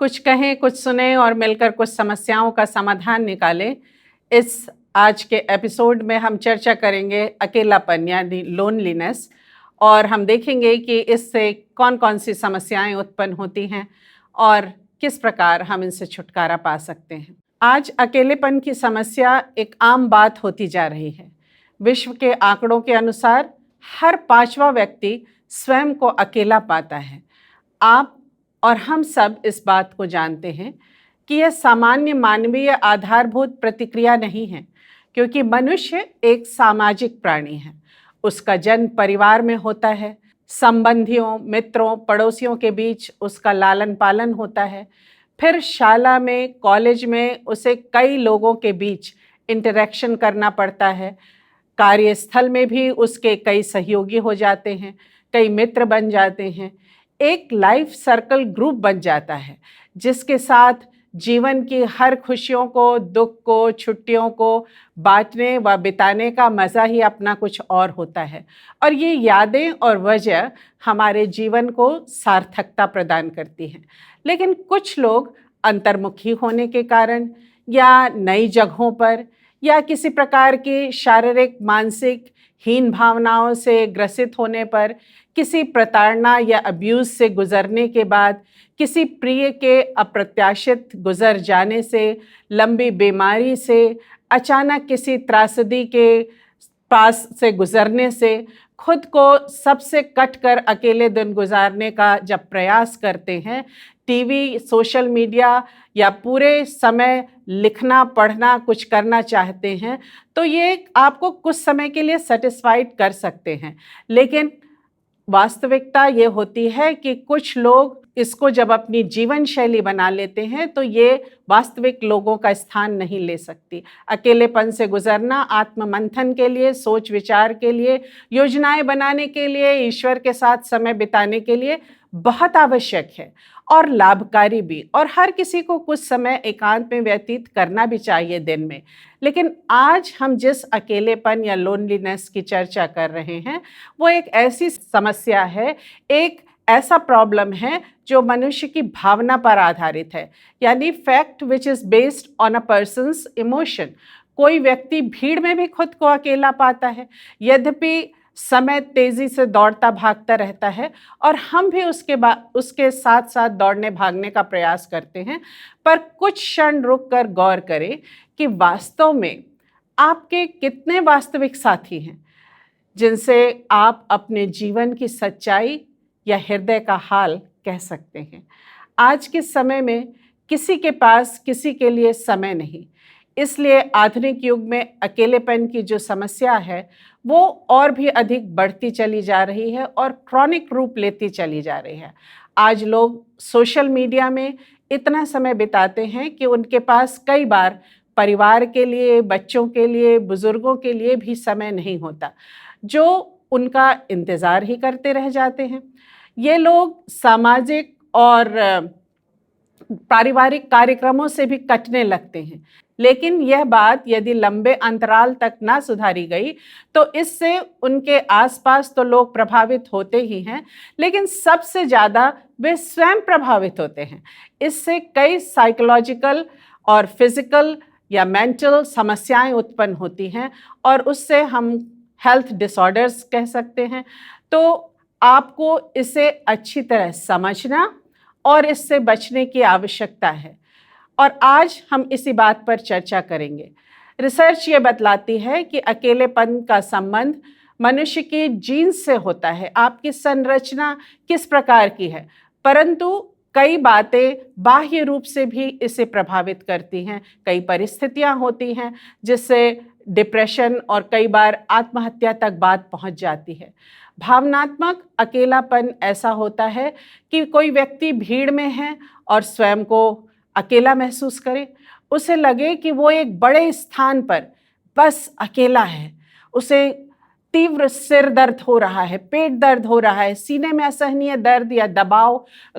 कुछ कहें, कुछ सुने और मिलकर कुछ समस्याओं का समाधान निकालें। इस आज के एपिसोड में हम चर्चा करेंगे अकेलापन यानी लोनलीनेस, और हम देखेंगे कि इससे कौन कौन सी समस्याएं उत्पन्न होती हैं और किस प्रकार हम इनसे छुटकारा पा सकते हैं। आज अकेलेपन की समस्या एक आम बात होती जा रही है। विश्व के आंकड़ों के अनुसार हर 5वां व्यक्ति स्वयं को अकेला पाता है। आप और हम सब इस बात को जानते हैं कि यह सामान्य मानवीय आधारभूत प्रतिक्रिया नहीं है, क्योंकि मनुष्य एक सामाजिक प्राणी है। उसका जन्म परिवार में होता है, संबंधियों, मित्रों, पड़ोसियों के बीच उसका लालन पालन होता है, फिर शाला में, कॉलेज में उसे कई लोगों के बीच इंटरेक्शन करना पड़ता है। कार्यस्थल में भी उसके कई सहयोगी हो जाते हैं, कई मित्र बन जाते हैं। एक लाइफ सर्कल ग्रुप बन जाता है जिसके साथ जीवन की हर खुशियों को, दुख को, छुट्टियों को बांटने व बिताने का मज़ा ही अपना कुछ और होता है। और ये यादें और वजह हमारे जीवन को सार्थकता प्रदान करती हैं। लेकिन कुछ लोग अंतर्मुखी होने के कारण या नई जगहों पर या किसी प्रकार की शारीरिक मानसिक हीन भावनाओं से ग्रसित होने पर, किसी प्रताड़ना या अब्यूज़ से गुजरने के बाद, किसी प्रिय के अप्रत्याशित गुजर जाने से, लंबी बीमारी से, अचानक किसी त्रासदी के पास से गुजरने से, खुद को सबसे कट कर अकेले दिन गुजारने का जब प्रयास करते हैं, टीवी, सोशल मीडिया या पूरे समय लिखना, पढ़ना, कुछ करना चाहते हैं, तो ये आपको कुछ समय के लिए सेटिस्फाइड कर सकते हैं। लेकिन वास्तविकता ये होती है कि कुछ लोग इसको जब अपनी जीवन शैली बना लेते हैं तो ये वास्तविक लोगों का स्थान नहीं ले सकती। अकेलेपन से गुजरना आत्ममंथन के लिए, सोच विचार के लिए, योजनाएं बनाने के लिए, ईश्वर के साथ समय बिताने के लिए बहुत आवश्यक है और लाभकारी भी। और हर किसी को कुछ समय एकांत में व्यतीत करना भी चाहिए दिन में। लेकिन आज हम जिस अकेलेपन या लोनलीनेस की चर्चा कर रहे हैं वो एक ऐसी समस्या है, एक ऐसा प्रॉब्लम है जो मनुष्य की भावना पर आधारित है, यानी fact which is based on a persons emotion. कोई व्यक्ति भीड़ में भी खुद को अकेला पाता है, यद्यपि समय तेजी से दौड़ता भागता रहता है और हम भी उसके साथ साथ दौड़ने भागने का प्रयास करते हैं। पर कुछ क्षण रुक कर गौर करें कि वास्तव में आपके कितने वास्तविक साथी हैं जिनसे आप अपने जीवन की सच्चाई या हृदय का हाल कह सकते हैं। आज के समय में किसी के पास किसी के लिए समय नहीं, इसलिए आधुनिक युग में अकेलेपन की जो समस्या है वो और भी अधिक बढ़ती चली जा रही है और क्रॉनिक रूप लेती चली जा रही है। आज लोग सोशल मीडिया में इतना समय बिताते हैं कि उनके पास कई बार परिवार के लिए, बच्चों के लिए, बुजुर्गों के लिए भी समय नहीं होता, जो उनका इंतज़ार ही करते रह जाते हैं। ये लोग सामाजिक और पारिवारिक कार्यक्रमों से भी कटने लगते हैं। लेकिन यह बात यदि लंबे अंतराल तक ना सुधारी गई तो इससे उनके आसपास तो लोग प्रभावित होते ही हैं, लेकिन सबसे ज़्यादा वे स्वयं प्रभावित होते हैं। इससे कई साइकोलॉजिकल और फिजिकल या मेंटल समस्याएं उत्पन्न होती हैं और उससे हम हेल्थ डिसऑर्डर्स कह सकते हैं। तो आपको इसे अच्छी तरह समझना और इससे बचने की आवश्यकता है, और आज हम इसी बात पर चर्चा करेंगे। रिसर्च ये बतलाती है कि अकेलेपन का संबंध मनुष्य के जीन्स से होता है, आपकी संरचना किस प्रकार की है, परंतु कई बातें बाह्य रूप से भी इसे प्रभावित करती हैं। कई परिस्थितियां होती हैं जिससे डिप्रेशन और कई बार आत्महत्या तक बात पहुंच जाती है। भावनात्मक अकेलापन ऐसा होता है कि कोई व्यक्ति भीड़ में है और स्वयं को अकेला महसूस करे, उसे लगे कि वो एक बड़े स्थान पर बस अकेला है, उसे तीव्र सिर दर्द हो रहा है, पेट दर्द हो रहा है, सीने में असहनीय दर्द या दबाव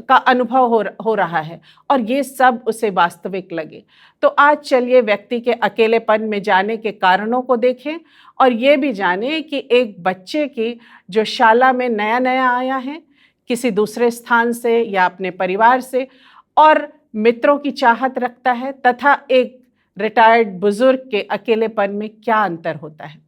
का अनुभव हो रहा है, और ये सब उसे वास्तविक लगे। तो आज चलिए व्यक्ति के अकेलेपन में जाने के कारणों को देखें और ये भी जानें कि एक बच्चे की जो शाला में नया नया आया है किसी दूसरे स्थान से या अपने परिवार से, और मित्रों की चाहत रखता है तथा एक रिटायर्ड बुजुर्ग के अकेलेपन में क्या अंतर होता है,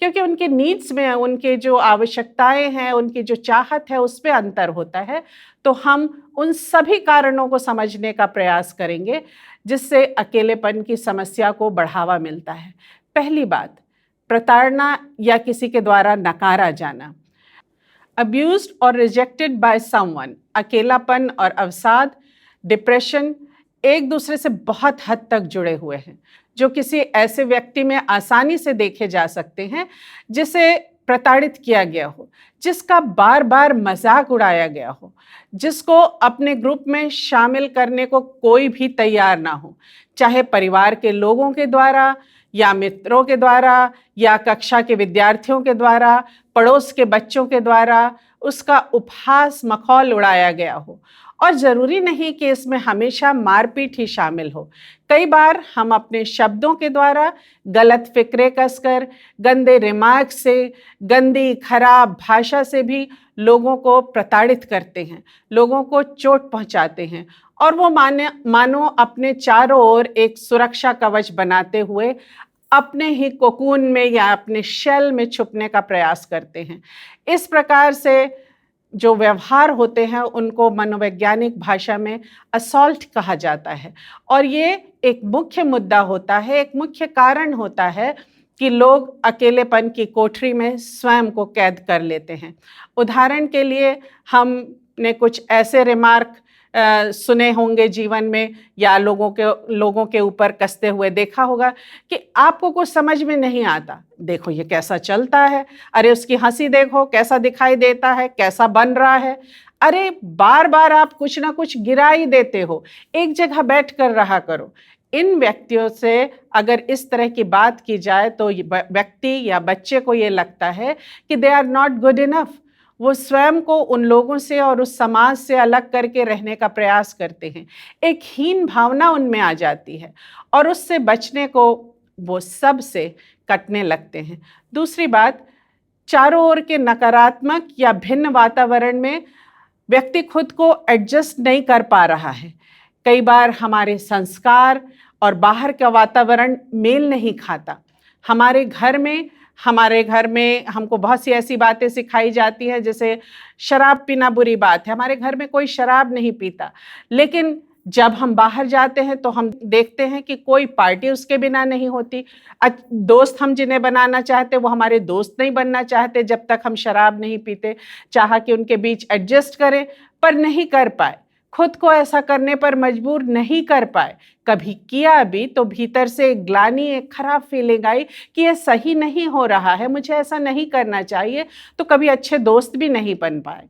क्योंकि उनके नीड्स में, उनके जो आवश्यकताएं हैं, उनकी जो चाहत है, उस पर अंतर होता है। तो हम उन सभी कारणों को समझने का प्रयास करेंगे जिससे अकेलेपन की समस्या को बढ़ावा मिलता है। पहली बात, प्रताड़ना या किसी के द्वारा नकारा जाना। अब्यूज्ड और रिजेक्टेड बाय समवन, अकेलापन और अवसाद, डिप्रेशन एक दूसरे से बहुत हद तक जुड़े हुए हैं, जो किसी ऐसे व्यक्ति में आसानी से देखे जा सकते हैं जिसे प्रताड़ित किया गया हो, जिसका बार बार मजाक उड़ाया गया हो, जिसको अपने ग्रुप में शामिल करने को कोई भी तैयार ना हो, चाहे परिवार के लोगों के द्वारा या मित्रों के द्वारा या कक्षा के विद्यार्थियों के द्वारा, पड़ोस के बच्चों के द्वारा उसका उपहास मखौल उड़ाया गया हो। और ज़रूरी नहीं कि इसमें हमेशा मारपीट ही शामिल हो। कई बार हम अपने शब्दों के द्वारा गलत फिक्रे कसकर, गंदे रिमार्क से, गंदी खराब भाषा से भी लोगों को प्रताड़ित करते हैं, लोगों को चोट पहुंचाते हैं, और वो मानो अपने चारों ओर एक सुरक्षा कवच बनाते हुए अपने ही कोकून में या अपने शेल में छुपने का प्रयास करते हैं। इस प्रकार से जो व्यवहार होते हैं उनको मनोवैज्ञानिक भाषा में असॉल्ट कहा जाता है, और ये एक मुख्य मुद्दा होता है, एक मुख्य कारण होता है कि लोग अकेलेपन की कोठरी में स्वयं को कैद कर लेते हैं। उदाहरण के लिए हमने कुछ ऐसे रिमार्क सुने होंगे जीवन में, या लोगों के ऊपर कसते हुए देखा होगा कि आपको कुछ समझ में नहीं आता, देखो ये कैसा चलता है, अरे उसकी हंसी देखो कैसा दिखाई देता है, कैसा बन रहा है, अरे बार बार आप कुछ ना कुछ गिरा ही देते हो, एक जगह बैठ कर रहा करो। इन व्यक्तियों से अगर इस तरह की बात की जाए तो व्यक्ति या बच्चे को ये लगता है कि they are not good enough. वो स्वयं को उन लोगों से और उस समाज से अलग करके रहने का प्रयास करते हैं। एक हीन भावना उनमें आ जाती है और उससे बचने को वो सब से कटने लगते हैं। दूसरी बात, चारों ओर के नकारात्मक या भिन्न वातावरण में व्यक्ति खुद को एडजस्ट नहीं कर पा रहा है। कई बार हमारे संस्कार और बाहर का वातावरण मेल नहीं खाता। हमारे घर में हमको बहुत सी ऐसी बातें सिखाई जाती हैं, जैसे शराब पीना बुरी बात है। हमारे घर में कोई शराब नहीं पीता, लेकिन जब हम बाहर जाते हैं तो हम देखते हैं कि कोई पार्टी उसके बिना नहीं होती। दोस्त हम जिन्हें बनाना चाहते वो हमारे दोस्त नहीं बनना चाहते जब तक हम शराब नहीं पीते। चाहा कि उनके बीच एडजस्ट करें पर नहीं कर पाए, खुद को ऐसा करने पर मजबूर नहीं कर पाए। कभी किया भी तो भीतर से एक ग्लानि, एक खराब फीलिंग आई कि ये सही नहीं हो रहा है, मुझे ऐसा नहीं करना चाहिए, तो कभी अच्छे दोस्त भी नहीं बन पाए।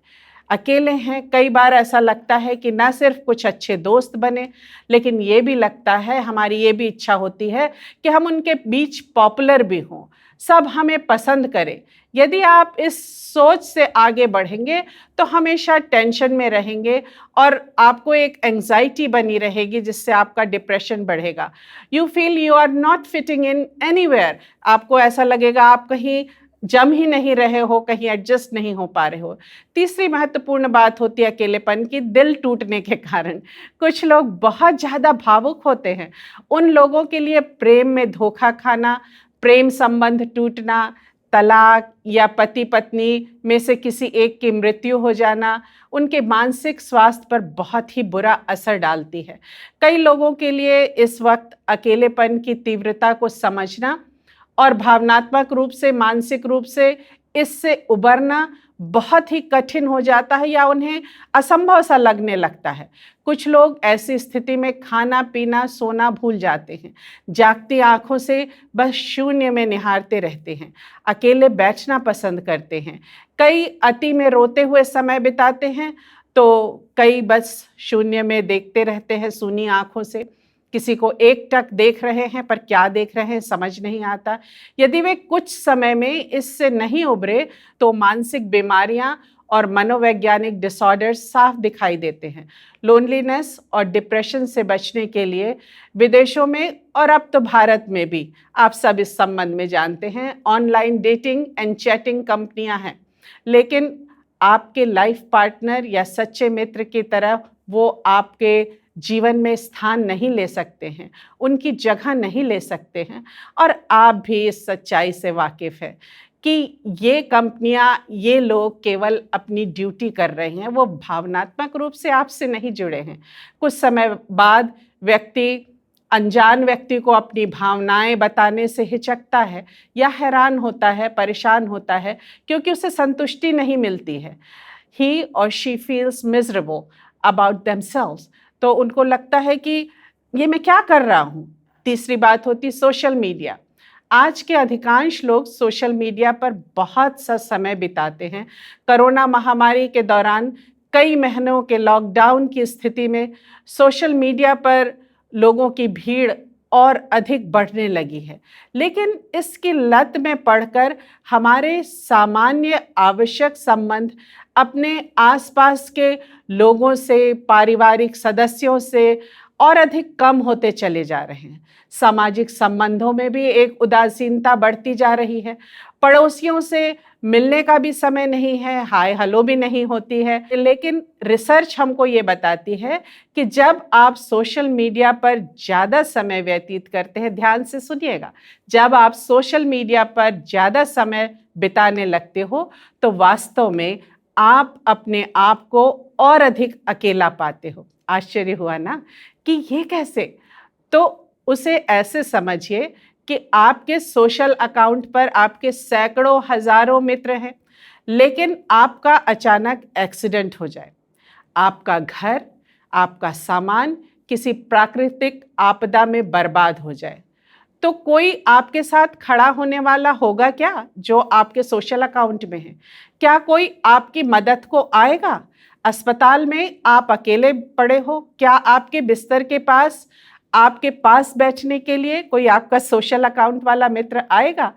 अकेले हैं, कई बार ऐसा लगता है कि ना सिर्फ कुछ अच्छे दोस्त बने, लेकिन ये भी लगता है, हमारी ये भी इच्छा होती है कि हम उनके बीच पॉपुलर भी हों, सब हमें पसंद करें। यदि आप इस सोच से आगे बढ़ेंगे तो हमेशा टेंशन में रहेंगे और आपको एक एंजाइटी बनी रहेगी जिससे आपका डिप्रेशन बढ़ेगा। You feel you are not fitting in anywhere. आपको ऐसा लगेगा आप कहीं जम ही नहीं रहे हो, कहीं एडजस्ट नहीं हो पा रहे हो। तीसरी महत्वपूर्ण बात होती है अकेलेपन की, दिल टूटने के कारण। कुछ लोग बहुत ज़्यादा भावुक होते हैं। उन लोगों के लिए प्रेम में धोखा खाना, प्रेम संबंध टूटना, तलाक या पति पत्नी में से किसी एक की मृत्यु हो जाना उनके मानसिक स्वास्थ्य पर बहुत ही बुरा असर डालती है। कई लोगों के लिए इस वक्त अकेलेपन की तीव्रता को समझना और भावनात्मक रूप से, मानसिक रूप से इससे उबरना बहुत ही कठिन हो जाता है या उन्हें असंभव सा लगने लगता है। कुछ लोग ऐसी स्थिति में खाना पीना सोना भूल जाते हैं, जागती आंखों से बस शून्य में निहारते रहते हैं, अकेले बैठना पसंद करते हैं। कई अति में रोते हुए समय बिताते हैं तो कई बस शून्य में देखते रहते हैं सूनी आंखों से। किसी को एकटक देख रहे हैं पर क्या देख रहे हैं समझ नहीं आता। यदि वे कुछ समय में इससे नहीं उभरे तो मानसिक बीमारियां और मनोवैज्ञानिक डिसऑर्डर्स साफ दिखाई देते हैं। लोनलीनेस और डिप्रेशन से बचने के लिए विदेशों में और अब तो भारत में भी, आप सब इस संबंध में जानते हैं, ऑनलाइन डेटिंग एंड चैटिंग कंपनियां हैं, लेकिन आपके लाइफ पार्टनर या सच्चे मित्र की तरह वो आपके जीवन में स्थान नहीं ले सकते हैं, उनकी जगह नहीं ले सकते हैं। और आप भी इस सच्चाई से वाकिफ़ हैं कि ये कंपनियां, ये लोग केवल अपनी ड्यूटी कर रहे हैं, वो भावनात्मक रूप से आपसे नहीं जुड़े हैं। कुछ समय बाद व्यक्ति अनजान व्यक्ति को अपनी भावनाएं बताने से हिचकता है या हैरान होता है, परेशान होता है, क्योंकि उसे संतुष्टि नहीं मिलती है। He or she feels miserable about themselves। तो उनको लगता है कि ये मैं क्या कर रहा हूँ। तीसरी बात होती सोशल मीडिया। आज के अधिकांश लोग सोशल मीडिया पर बहुत सा समय बिताते हैं। कोरोना महामारी के दौरान कई महीनों के लॉकडाउन की स्थिति में सोशल मीडिया पर लोगों की भीड़ और अधिक बढ़ने लगी है। लेकिन इसकी लत में पड़कर हमारे सामान्य आवश्यक संबंध अपने आसपास के लोगों से, पारिवारिक सदस्यों से और अधिक कम होते चले जा रहे हैं। सामाजिक संबंधों में भी एक उदासीनता बढ़ती जा रही है। पड़ोसियों से मिलने का भी समय नहीं है, हाय हेलो भी नहीं होती है। लेकिन रिसर्च हमको ये बताती है कि जब आप सोशल मीडिया पर ज़्यादा समय व्यतीत करते हैं, ध्यान से सुनिएगा, जब आप सोशल मीडिया पर ज़्यादा समय बिताने लगते हो तो वास्तव में आप अपने आप को और अधिक अकेला पाते हो। आश्चर्य हुआ ना कि ये कैसे? तो उसे ऐसे समझिए कि आपके सोशल अकाउंट पर आपके सैकड़ों हजारों मित्र हैं, लेकिन आपका अचानक एक्सीडेंट हो जाए, आपका घर, आपका सामान किसी प्राकृतिक आपदा में बर्बाद हो जाए, तो कोई आपके साथ खड़ा होने वाला होगा क्या जो आपके सोशल अकाउंट में है? क्या कोई आपकी मदद को आएगा? अस्पताल में आप अकेले पड़े हो, क्या आपके बिस्तर के पास आपके पास बैठने के लिए कोई आपका सोशल अकाउंट वाला मित्र आएगा?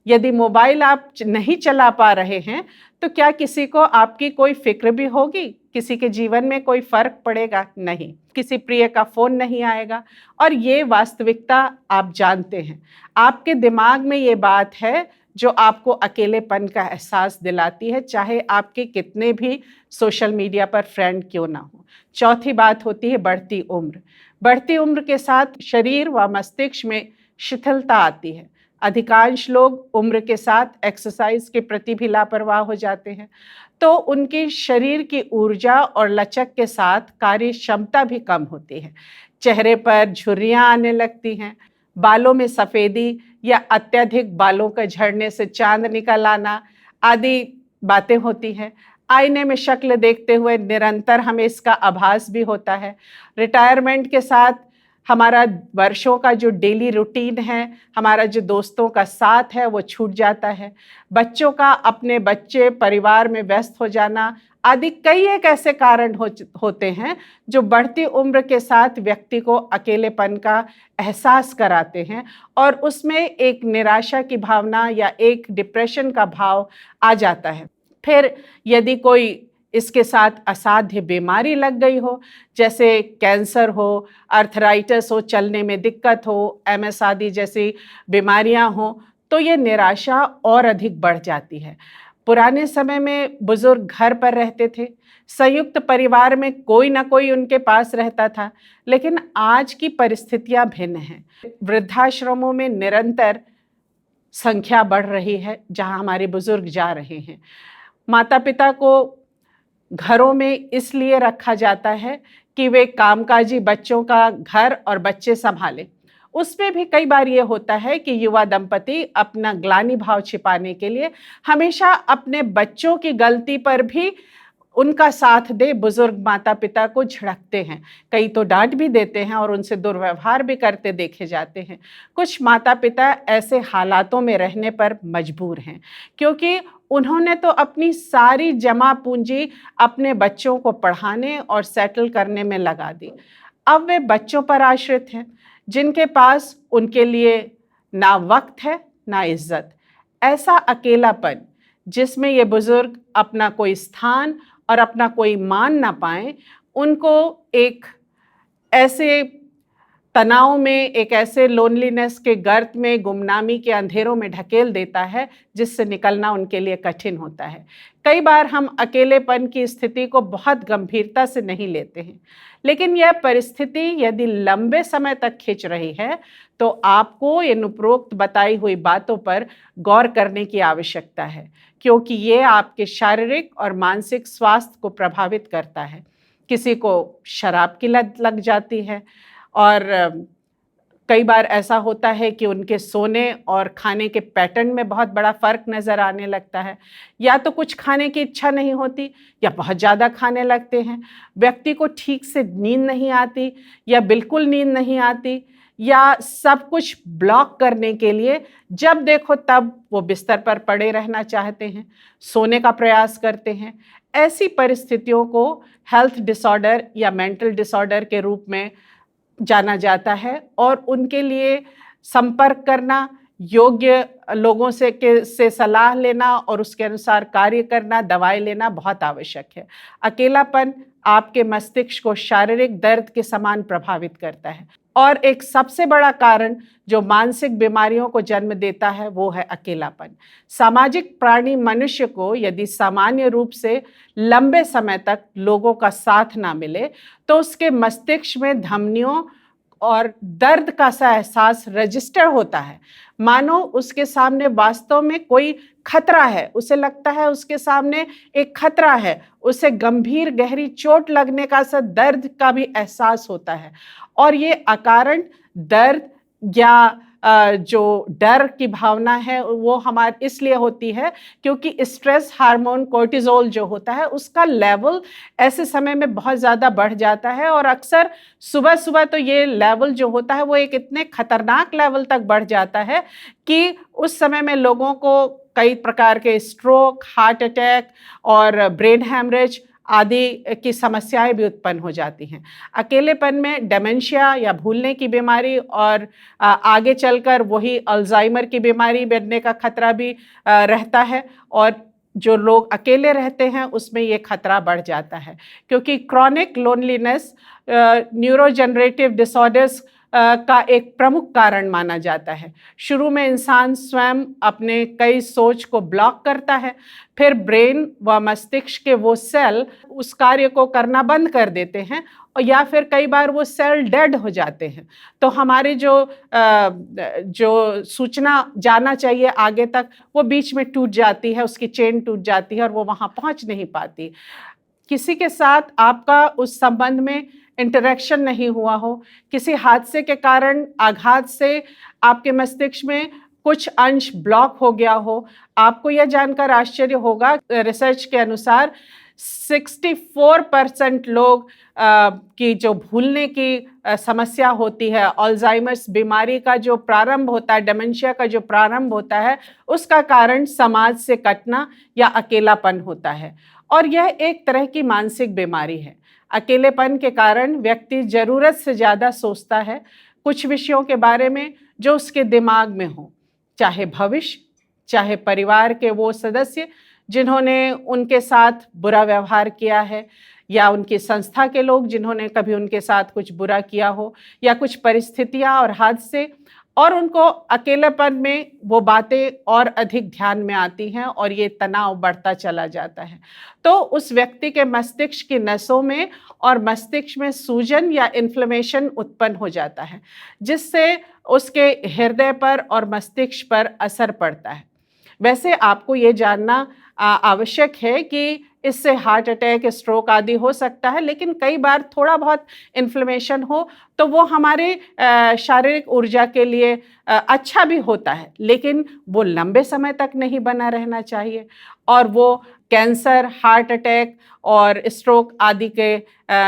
यदि मोबाइल आप नहीं चला पा रहे हैं तो क्या किसी को आपकी कोई फिक्र भी होगी? किसी के जीवन में कोई फर्क पड़ेगा? नहीं। किसी प्रिय का फोन नहीं आएगा। और ये वास्तविकता आप जानते हैं। आपके दिमाग में ये बात है जो आपको अकेलेपन का एहसास दिलाती है, चाहे आपके कितने भी सोशल मीडिया पर फ्रेंड क्यों ना हो। चौथी बात होती है बढ़ती उम्र। बढ़ती उम्र के साथ शरीर व मस्तिष्क में शिथिलता आती है। अधिकांश लोग उम्र के साथ एक्सरसाइज के प्रति भी लापरवाह हो जाते हैं, तो उनके शरीर की ऊर्जा और लचक के साथ कार्य क्षमता भी कम होती है। चेहरे पर झुर्रियां आने लगती हैं, बालों में सफ़ेदी या अत्यधिक बालों का झड़ने से चांद निकल आना आदि बातें होती हैं। आईने में शक्ल देखते हुए निरंतर हमें इसका आभास भी होता है। रिटायरमेंट के साथ हमारा वर्षों का जो डेली रूटीन है, हमारा जो दोस्तों का साथ है, वो छूट जाता है। बच्चों का अपने बच्चे परिवार में व्यस्त हो जाना आदि कई एक ऐसे कारण होते हैं जो बढ़ती उम्र के साथ व्यक्ति को अकेलेपन का एहसास कराते हैं और उसमें एक निराशा की भावना या एक डिप्रेशन का भाव आ जाता है। फिर यदि कोई इसके साथ असाध्य बीमारी लग गई हो, जैसे कैंसर हो, अर्थराइटिस हो, चलने में दिक्कत हो, एमएस आदि जैसी बीमारियां हो, तो ये निराशा और अधिक बढ़ जाती है। पुराने समय में बुजुर्ग घर पर रहते थे, संयुक्त परिवार में कोई ना कोई उनके पास रहता था, लेकिन आज की परिस्थितियां भिन्न हैं। वृद्धाश्रमों में निरंतर संख्या बढ़ रही है जहां हमारे बुजुर्ग जा रहे हैं। माता पिता को घरों में इसलिए रखा जाता है कि वे कामकाजी बच्चों का घर और बच्चे संभालें। उसमें भी कई बार ये होता है कि युवा दंपति अपना ग्लानि भाव छिपाने के लिए हमेशा अपने बच्चों की गलती पर भी उनका साथ दे बुजुर्ग माता पिता को झिड़कते हैं। कई तो डांट भी देते हैं और उनसे दुर्व्यवहार भी करते देखे जाते हैं। कुछ माता पिता ऐसे हालातों में रहने पर मजबूर हैं, क्योंकि उन्होंने तो अपनी सारी जमा पूंजी अपने बच्चों को पढ़ाने और सेटल करने में लगा दी। अब वे बच्चों पर आश्रित हैं, जिनके पास उनके लिए ना वक्त है ना इज्जत। ऐसा अकेलापन जिसमें ये बुजुर्ग अपना कोई स्थान और अपना कोई मान ना पाए, उनको एक ऐसे तनाव में एक ऐसे लोनलीनेस के गर्त में, गुमनामी के अंधेरों में ढकेल देता है जिससे निकलना उनके लिए कठिन होता है। कई बार हम अकेलेपन की स्थिति को बहुत गंभीरता से नहीं लेते हैं, लेकिन यह परिस्थिति यदि लंबे समय तक खिंच रही है तो आपको इन उपरोक्त बताई हुई बातों पर गौर करने की आवश्यकता है, क्योंकि ये आपके शारीरिक और मानसिक स्वास्थ्य को प्रभावित करता है। किसी को शराब की लत लग जाती है, और कई बार ऐसा होता है कि उनके सोने और खाने के पैटर्न में बहुत बड़ा फ़र्क नज़र आने लगता है। या तो कुछ खाने की इच्छा नहीं होती या बहुत ज़्यादा खाने लगते हैं। व्यक्ति को ठीक से नींद नहीं आती या बिल्कुल नींद नहीं आती, या सब कुछ ब्लॉक करने के लिए जब देखो तब वो बिस्तर पर पड़े रहना चाहते हैं, सोने का प्रयास करते हैं। ऐसी परिस्थितियों को हेल्थ डिसऑर्डर या मेंटल डिसऑर्डर के रूप में जाना जाता है, और उनके लिए संपर्क करना, योग्य लोगों से सलाह लेना और उसके अनुसार कार्य करना, दवाई लेना बहुत आवश्यक है। अकेलापन आपके मस्तिष्क को शारीरिक दर्द के समान प्रभावित करता है, और एक सबसे बड़ा कारण जो मानसिक बीमारियों को जन्म देता है वो है अकेलापन। सामाजिक प्राणी मनुष्य को यदि सामान्य रूप से लंबे समय तक लोगों का साथ ना मिले तो उसके मस्तिष्क में धमनियों और दर्द का सा एहसास रजिस्टर होता है, मानो उसके सामने वास्तव में कोई खतरा है। उसे लगता है उसके सामने एक खतरा है, उसे गंभीर गहरी चोट लगने का सा दर्द का भी एहसास होता है। और ये अकारण दर्द या जो डर की भावना है वो हमारे इसलिए होती है क्योंकि स्ट्रेस हार्मोन कोर्टिजोल जो होता है उसका लेवल ऐसे समय में बहुत ज़्यादा बढ़ जाता है, और अक्सर सुबह सुबह तो ये लेवल जो होता है वो एक इतने खतरनाक लेवल तक बढ़ जाता है कि उस समय में लोगों को कई प्रकार के स्ट्रोक, हार्ट अटैक और ब्रेन हैमरेज आदि की समस्याएं भी उत्पन्न हो जाती हैं। अकेलेपन में डेमेंशिया या भूलने की बीमारी और आगे चलकर वही अल्जाइमर की बीमारी बनने का खतरा भी रहता है, और जो लोग अकेले रहते हैं उसमें ये खतरा बढ़ जाता है, क्योंकि क्रॉनिक लोनलीनेस न्यूरोजेनरेटिव डिसऑर्डर्स का एक प्रमुख कारण माना जाता है। शुरू में इंसान स्वयं अपने कई सोच को ब्लॉक करता है, फिर ब्रेन व मस्तिष्क के वो सेल उस कार्य को करना बंद कर देते हैं, और या फिर कई बार वो सेल डेड हो जाते हैं। तो हमारे जो सूचना जाना चाहिए आगे तक वो बीच में टूट जाती है, उसकी चेन टूट जाती है और वो वहाँ पहुँच नहीं पाती। किसी के साथ आपका उस संबंध में इंटरेक्शन नहीं हुआ हो, किसी हादसे के कारण आघात से आपके मस्तिष्क में कुछ अंश ब्लॉक हो गया हो, आपको यह जानकर आश्चर्य होगा रिसर्च के अनुसार 64% लोग की जो भूलने की समस्या होती है, अल्जाइमर्स बीमारी का जो प्रारंभ होता है, डेमेंशिया का जो प्रारंभ होता है, उसका कारण समाज से कटना या अकेलापन होता है। और यह एक तरह की मानसिक बीमारी है। अकेलेपन के कारण व्यक्ति ज़रूरत से ज़्यादा सोचता है कुछ विषयों के बारे में जो उसके दिमाग में हो, चाहे भविष्य, चाहे परिवार के वो सदस्य जिन्होंने उनके साथ बुरा व्यवहार किया है, या उनकी संस्था के लोग जिन्होंने कभी उनके साथ कुछ बुरा किया हो, या कुछ परिस्थितियां और हादसे, और उनको अकेलेपन में वो बातें और अधिक ध्यान में आती हैं और ये तनाव बढ़ता चला जाता है। तो उस व्यक्ति के मस्तिष्क की नसों में और मस्तिष्क में सूजन या इन्फ्लेमेशन उत्पन्न हो जाता है, जिससे उसके हृदय पर और मस्तिष्क पर असर पड़ता है। वैसे आपको ये जानना आवश्यक है कि इससे हार्ट अटैक, स्ट्रोक आदि हो सकता है, लेकिन कई बार थोड़ा बहुत इन्फ्लेमेशन हो तो वो हमारे शारीरिक ऊर्जा के लिए अच्छा भी होता है, लेकिन वो लंबे समय तक नहीं बना रहना चाहिए, और वो कैंसर, हार्ट अटैक और स्ट्रोक आदि के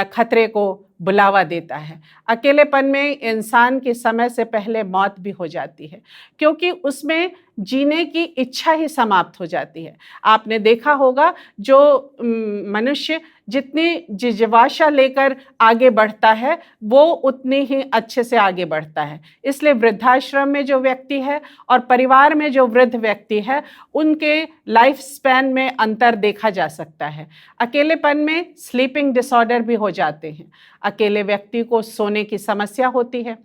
खतरे को बुलावा देता है। अकेलेपन में इंसान की समय से पहले मौत भी हो जाती है, क्योंकि उसमें जीने की इच्छा ही समाप्त हो जाती है। आपने देखा होगा जो मनुष्य जितनी जिज्ञासा लेकर आगे बढ़ता है वो उतनी ही अच्छे से आगे बढ़ता है। इसलिए वृद्धाश्रम में जो व्यक्ति है और परिवार में जो वृद्ध व्यक्ति है उनके लाइफ स्पैन में अंतर देखा जा सकता है। अकेलेपन में स्लीपिंग डिसऑर्डर भी हो जाते हैं। अकेले व्यक्ति को सोने की समस्या होती है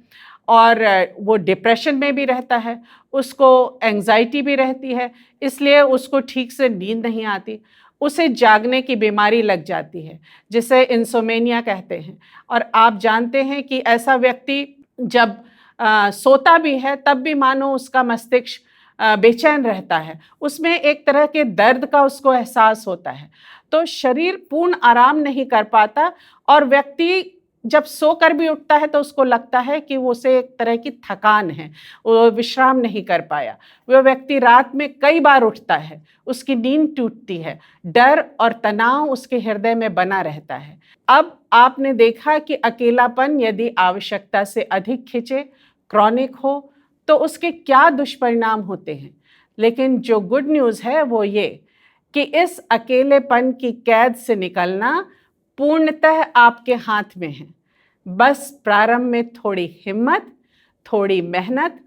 और वो डिप्रेशन में भी रहता है, उसको एंजाइटी भी रहती है, इसलिए उसको ठीक से नींद नहीं आती, उसे जागने की बीमारी लग जाती है जिसे इंसोमेनिया कहते हैं। और आप जानते हैं कि ऐसा व्यक्ति जब सोता भी है तब भी मानो उसका मस्तिष्क बेचैन रहता है, उसमें एक तरह के दर्द का उसको एहसास होता है। तो शरीर पूर्ण आराम नहीं कर पाता और व्यक्ति जब सोकर भी उठता है तो उसको लगता है कि वो उसे एक तरह की थकान है, वो विश्राम नहीं कर पाया। वह व्यक्ति रात में कई बार उठता है, उसकी नींद टूटती है, डर और तनाव उसके हृदय में बना रहता है। अब आपने देखा कि अकेलापन यदि आवश्यकता से अधिक खिंचे, क्रॉनिक हो, तो उसके क्या दुष्परिणाम होते हैं। लेकिन जो गुड न्यूज़ है वो ये कि इस अकेलेपन की कैद से निकलना पूर्णतः आपके हाथ में है। बस प्रारंभ में थोड़ी हिम्मत, थोड़ी मेहनत,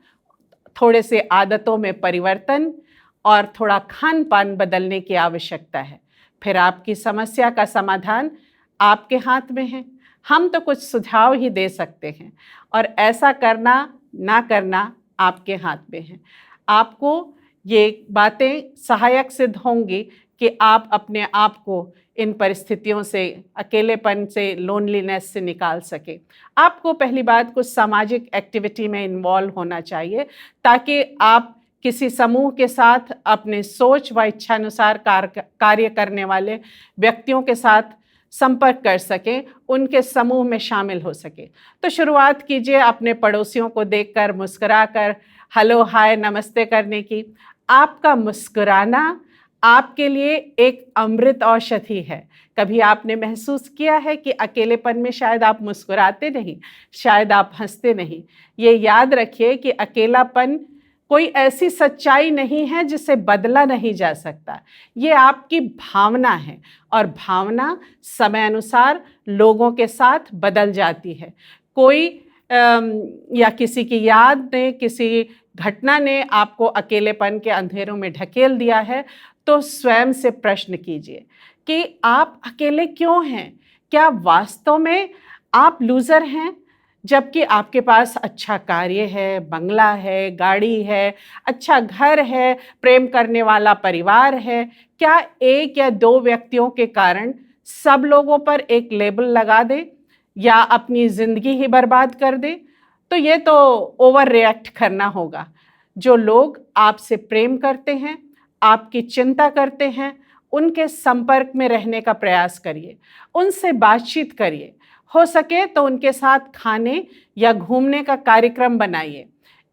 थोड़े से आदतों में परिवर्तन और थोड़ा खान पान बदलने की आवश्यकता है। फिर आपकी समस्या का समाधान आपके हाथ में है। हम तो कुछ सुझाव ही दे सकते हैं और ऐसा करना ना करना आपके हाथ में है। आपको ये बातें सहायक सिद्ध होंगी कि आप अपने आप को इन परिस्थितियों से, अकेलेपन से, लोनलीनेस से निकाल सके। आपको पहली बात कुछ सामाजिक एक्टिविटी में इन्वॉल्व होना चाहिए ताकि आप किसी समूह के साथ अपने सोच व इच्छानुसार कार्य करने वाले व्यक्तियों के साथ संपर्क कर सकें, उनके समूह में शामिल हो सके। तो शुरुआत कीजिए अपने पड़ोसियों को देखकर मुस्कुराकर हेलो हाय नमस्ते करने की। आपका मुस्कुराना आपके लिए एक अमृत औषधि है। कभी आपने महसूस किया है कि अकेलेपन में शायद आप मुस्कुराते नहीं, शायद आप हंसते नहीं। ये याद रखिए कि अकेलापन कोई ऐसी सच्चाई नहीं है जिसे बदला नहीं जा सकता। ये आपकी भावना है और भावना समय अनुसार लोगों के साथ बदल जाती है। कोई या किसी की याद ने, किसी घटना ने आपको अकेलेपन के अंधेरों में ढकेल दिया है, तो स्वयं से प्रश्न कीजिए कि आप अकेले क्यों हैं? क्या वास्तव में आप लूज़र हैं जबकि आपके पास अच्छा कार्य है, बंगला है, गाड़ी है, अच्छा घर है, प्रेम करने वाला परिवार है? क्या एक या दो व्यक्तियों के कारण सब लोगों पर एक लेबल लगा दे या अपनी ज़िंदगी ही बर्बाद कर दे? तो ये तो ओवर रिएक्ट करना होगा। जो लोग आपसे प्रेम करते हैं, आपकी चिंता करते हैं, उनके संपर्क में रहने का प्रयास करिए, उनसे बातचीत करिए। हो सके तो उनके साथ खाने या घूमने का कार्यक्रम बनाइए।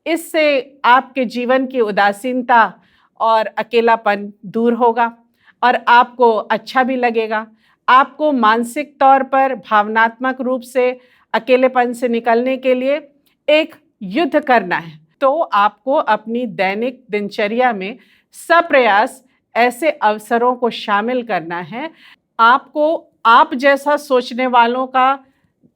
इससे आपके जीवन की उदासीनता और अकेलापन दूर होगा और आपको अच्छा भी लगेगा। आपको मानसिक तौर पर, भावनात्मक रूप से अकेलेपन से निकलने के लिए एक युद्ध करना है, तो आपको अपनी दैनिक दिनचर्या में सप्रयास ऐसे अवसरों को शामिल करना है। आपको आप जैसा सोचने वालों का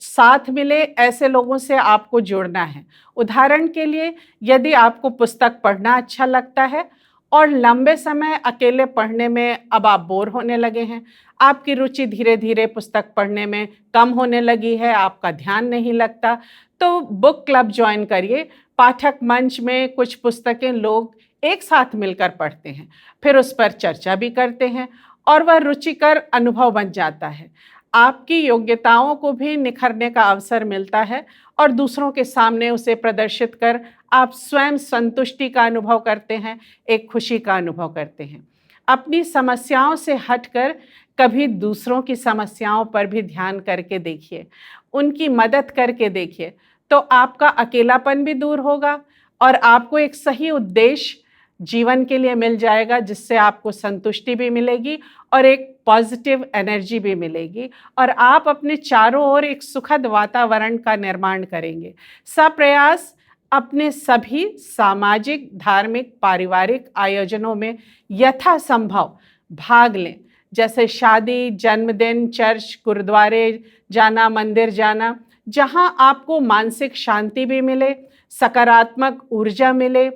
साथ मिले, ऐसे लोगों से आपको जुड़ना है। उदाहरण के लिए, यदि आपको पुस्तक पढ़ना अच्छा लगता है और लंबे समय अकेले पढ़ने में अब आप बोर होने लगे हैं, आपकी रुचि धीरे धीरे पुस्तक पढ़ने में कम होने लगी है, आपका ध्यान नहीं लगता, तो बुक क्लब ज्वाइन करिए। पाठक मंच में कुछ पुस्तकें लोग एक साथ मिलकर पढ़ते हैं, फिर उस पर चर्चा भी करते हैं और वह रुचिकर अनुभव बन जाता है। आपकी योग्यताओं को भी निखरने का अवसर मिलता है और दूसरों के सामने उसे प्रदर्शित कर आप स्वयं संतुष्टि का अनुभव करते हैं, एक खुशी का अनुभव करते हैं। अपनी समस्याओं से हटकर कभी दूसरों की समस्याओं पर भी ध्यान करके देखिए, उनकी मदद करके देखिए, तो आपका अकेलापन भी दूर होगा और आपको एक सही उद्देश्य जीवन के लिए मिल जाएगा, जिससे आपको संतुष्टि भी मिलेगी और एक पॉजिटिव एनर्जी भी मिलेगी और आप अपने चारों ओर एक सुखद वातावरण का निर्माण करेंगे। सप्रयास अपने सभी सामाजिक, धार्मिक, पारिवारिक आयोजनों में यथासंभव भाग लें, जैसे शादी, जन्मदिन, चर्च, गुरुद्वारे जाना, मंदिर जाना, जहाँ आपको मानसिक शांति भी मिले, सकारात्मक ऊर्जा मिले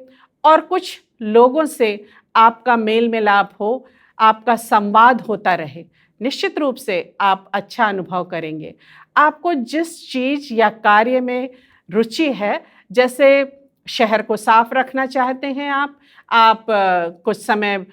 और कुछ लोगों से आपका मेल मिलाप हो, आपका संवाद होता रहे। निश्चित रूप से आप अच्छा अनुभव करेंगे। आपको जिस चीज़ या कार्य में रुचि है, जैसे शहर को साफ रखना चाहते हैं आप कुछ समय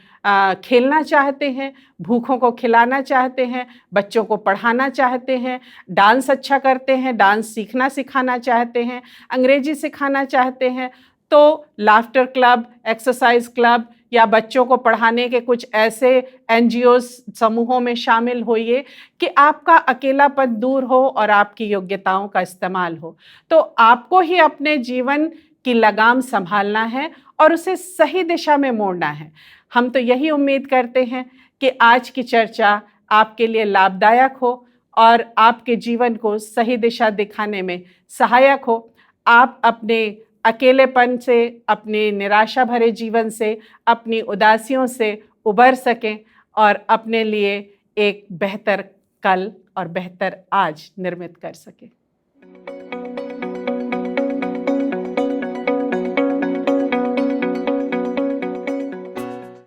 खेलना चाहते हैं, भूखों को खिलाना चाहते हैं, बच्चों को पढ़ाना चाहते हैं, डांस अच्छा करते हैं, डांस सीखना सिखाना चाहते हैं, अंग्रेजी सिखाना चाहते हैं, तो लाफ्टर क्लब, एक्सरसाइज क्लब या बच्चों को पढ़ाने के कुछ ऐसे एनजीओस समूहों में शामिल होइए कि आपका अकेलापन दूर हो और आपकी योग्यताओं का इस्तेमाल हो। तो आपको ही अपने जीवन की लगाम संभालना है और उसे सही दिशा में मोड़ना है। हम तो यही उम्मीद करते हैं कि आज की चर्चा आपके लिए लाभदायक हो और आपके जीवन को सही दिशा दिखाने में सहायक हो। आप अपने अकेलेपन से, अपने निराशा भरे जीवन से, अपनी उदासियों से उबर सकें और अपने लिए एक बेहतर कल और बेहतर आज निर्मित कर सकें।